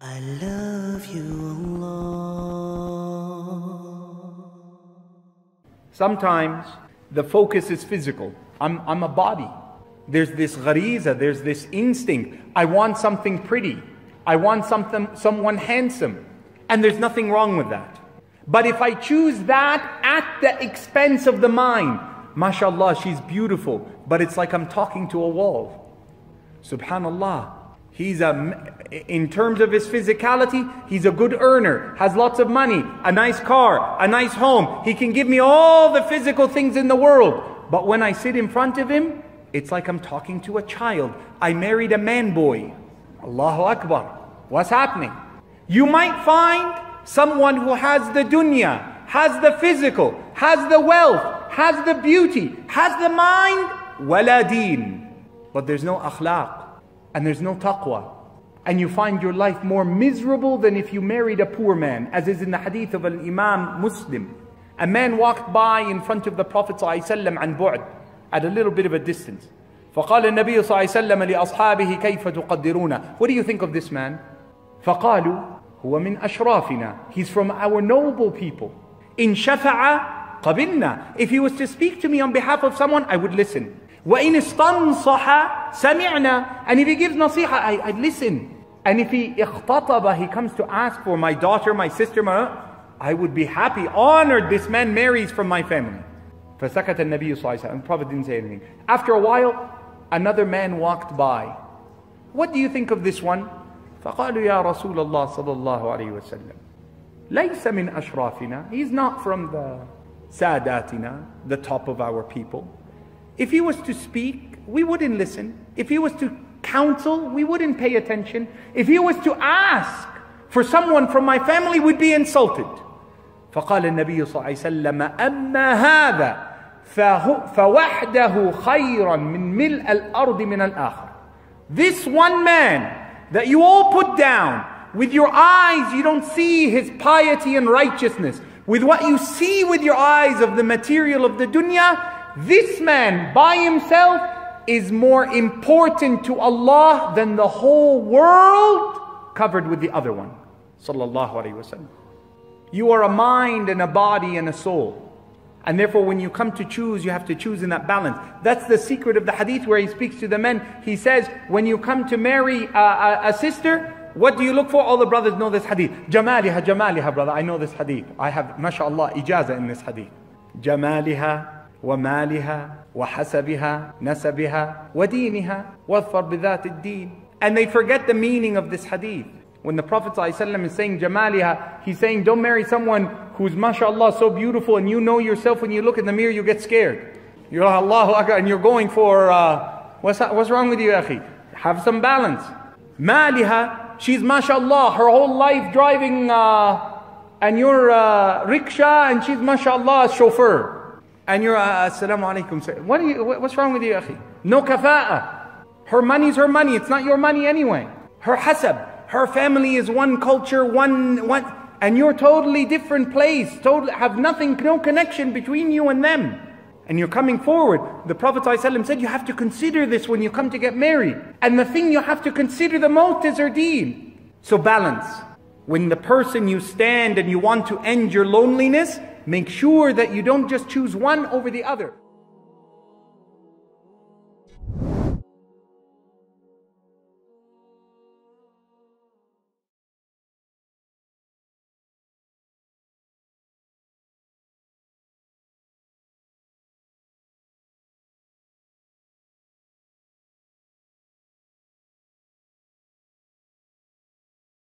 I love you, Allah. Sometimes the focus is physical. I'm a body. There's this ghariza, there's this instinct. I want something pretty. I want someone handsome. And there's nothing wrong with that. But if I choose that at the expense of the mind, mashallah, she's beautiful, but it's like I'm talking to a wall. Subhanallah. In terms of his physicality, he's a good earner, has lots of money, a nice car, a nice home. He can give me all the physical things in the world. But when I sit in front of him, it's like I'm talking to a child. I married a man boy. Allahu Akbar. What's happening? You might find someone who has the dunya, has the physical, has the wealth, has the beauty, has the mind, wala deen. But there's no akhlaq. And there's no taqwa. And you find your life more miserable than if you married a poor man, as is in the hadith of Imam Muslim. A man walked by in front of the Prophet ﷺ عن بعد, at a little bit of a distance. فقال النبي صلى الله عليه وسلم لأصحابه كيف تقدرون. What do you think of this man? فقالوا هو من أشرافنا. He's from our noble people. إن شفع قبلنا. If he was to speak to me on behalf of someone, I would listen. وَإِنِ اسْتَنصَحَ سَمِعْنَا. And if he gives nasiha, I'd listen. And if he اختطب, he comes to ask for my daughter, my sister, I would be happy, honored this man marries from my family. فَسَكَتَ النَّبِيُّ صلى الله عليه وسلم. The Prophet didn't say anything. After a while, another man walked by. What do you think of this one? فَقَالُوا يَا رَسُولَ اللَّهِ صلى الله عليه وسلم لَيْسَ مِنْ أَشْرَافِنَا. He's not from the ساداتنا, the top of our people. If he was to speak, we wouldn't listen. If he was to counsel, we wouldn't pay attention. If he was to ask for someone from my family, we'd be insulted. فقال النبي صلى الله عليه وسلم أما هذا فوحده خيرا من ملء الأرض من الآخر. This one man that you all put down, with your eyes you don't see his piety and righteousness, with what you see with your eyes of the material of the dunya, this man by himself is more important to Allah than the whole world covered with the other one. Sallallahu Alaihi Wasallam. You are a mind and a body and a soul. And therefore when you come to choose, you have to choose in that balance. That's the secret of the hadith where he speaks to the men. He says, when you come to marry a sister, what do you look for? All the brothers know this hadith. Jamaliha, jamaliha, brother. I know this hadith. I have, mashallah, ijaza in this hadith. Jamaliha. ومالها وحسبها نسبها ودينها واظفر بذات الدين. And they forget the meaning of this hadith. When the Prophet ﷺ is saying jamaliha, he's saying don't marry someone who's mashallah so beautiful and you know yourself when you look in the mirror you get scared. You're like Allahu Akbar and you're going for what's wrong with you, akhi? Have some balance. Maliha, she's mashallah her whole life driving and you're rickshaw and she's mashallah a chauffeur. And you're, assalamu alaikum. What's wrong with you, akhi? No kafa'a. Her money's her money. It's not your money anyway. Her hasab. Her family is one culture, one, and you're totally different place. Totally have nothing, no connection between you and them. And you're coming forward. The Prophet ﷺ said you have to consider this when you come to get married. And the thing you have to consider the most is her deen. So balance. When the person you stand and you want to end your loneliness, make sure that you don't just choose one over the other.